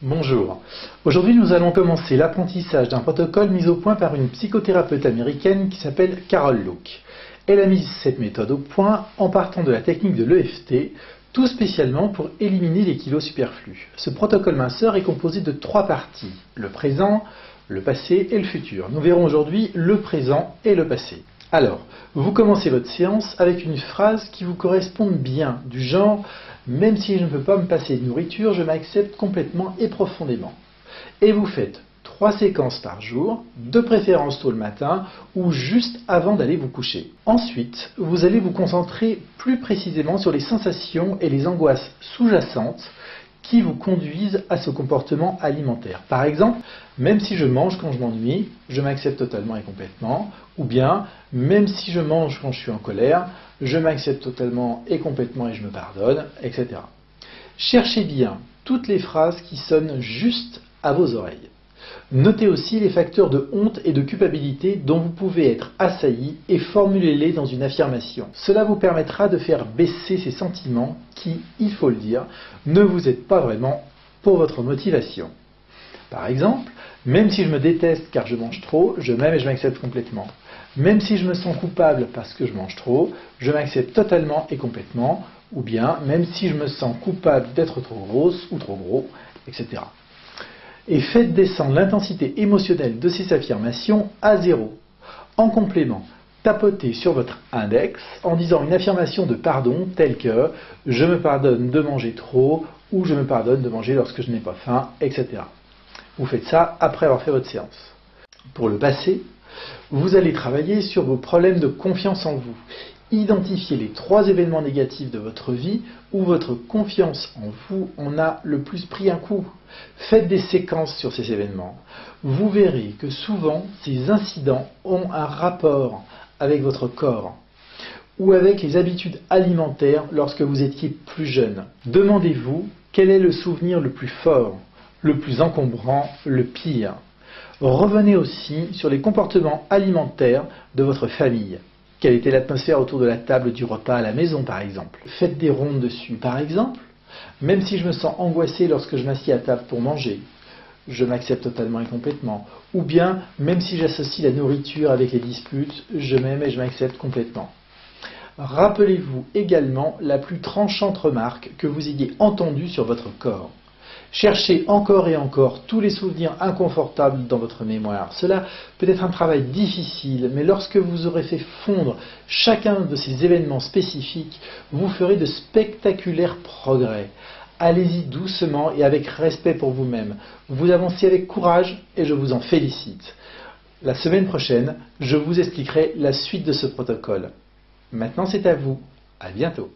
Bonjour. Aujourd'hui, nous allons commencer l'apprentissage d'un protocole mis au point par une psychothérapeute américaine qui s'appelle Carol Luke. Elle a mis cette méthode au point en partant de la technique de l'EFT, tout spécialement pour éliminer les kilos superflus. Ce protocole minceur est composé de 3 parties, le présent, le passé et le futur. Nous verrons aujourd'hui le présent et le passé. Alors, vous commencez votre séance avec une phrase qui vous corresponde bien, du genre « Même si je ne peux pas me passer de nourriture, je m'accepte complètement et profondément ». Et vous faites 3 séquences par jour, de préférence tôt le matin ou juste avant d'aller vous coucher. Ensuite, vous allez vous concentrer plus précisément sur les sensations et les angoisses sous-jacentes qui vous conduisent à ce comportement alimentaire. Par exemple, même si je mange quand je m'ennuie, je m'accepte totalement et complètement. Ou bien, même si je mange quand je suis en colère, je m'accepte totalement et complètement et je me pardonne, etc. Cherchez bien toutes les phrases qui sonnent juste à vos oreilles. Notez aussi les facteurs de honte et de culpabilité dont vous pouvez être assailli et formulez-les dans une affirmation. Cela vous permettra de faire baisser ces sentiments qui, il faut le dire, ne vous aident pas vraiment pour votre motivation. Par exemple, même si je me déteste car je mange trop, je m'aime et je m'accepte complètement. Même si je me sens coupable parce que je mange trop, je m'accepte totalement et complètement. Ou bien, même si je me sens coupable d'être trop grosse ou trop gros, etc. Et faites descendre l'intensité émotionnelle de ces affirmations à 0. En complément, tapotez sur votre index en disant une affirmation de pardon telle que « je me pardonne de manger trop » ou « je me pardonne de manger lorsque je n'ai pas faim », etc. Vous faites ça après avoir fait votre séance. Pour le passé, vous allez travailler sur vos problèmes de confiance en vous. Identifiez les 3 événements négatifs de votre vie où votre confiance en vous en a le plus pris un coup. Faites des séquences sur ces événements. Vous verrez que souvent, ces incidents ont un rapport avec votre corps ou avec les habitudes alimentaires lorsque vous étiez plus jeune. Demandez-vous quel est le souvenir le plus fort, le plus encombrant, le pire. Revenez aussi sur les comportements alimentaires de votre famille. Quelle était l'atmosphère autour de la table du repas à la maison, par exemple? Faites des rondes dessus. Par exemple, même si je me sens angoissé lorsque je m'assieds à table pour manger, je m'accepte totalement et complètement. Ou bien, même si j'associe la nourriture avec les disputes, je m'aime et je m'accepte complètement. Rappelez-vous également la plus tranchante remarque que vous ayez entendue sur votre corps. Cherchez encore et encore tous les souvenirs inconfortables dans votre mémoire. Cela peut être un travail difficile, mais lorsque vous aurez fait fondre chacun de ces événements spécifiques, vous ferez de spectaculaires progrès. Allez-y doucement et avec respect pour vous-même. Vous avancez avec courage et je vous en félicite. La semaine prochaine, je vous expliquerai la suite de ce protocole. Maintenant, c'est à vous. À bientôt.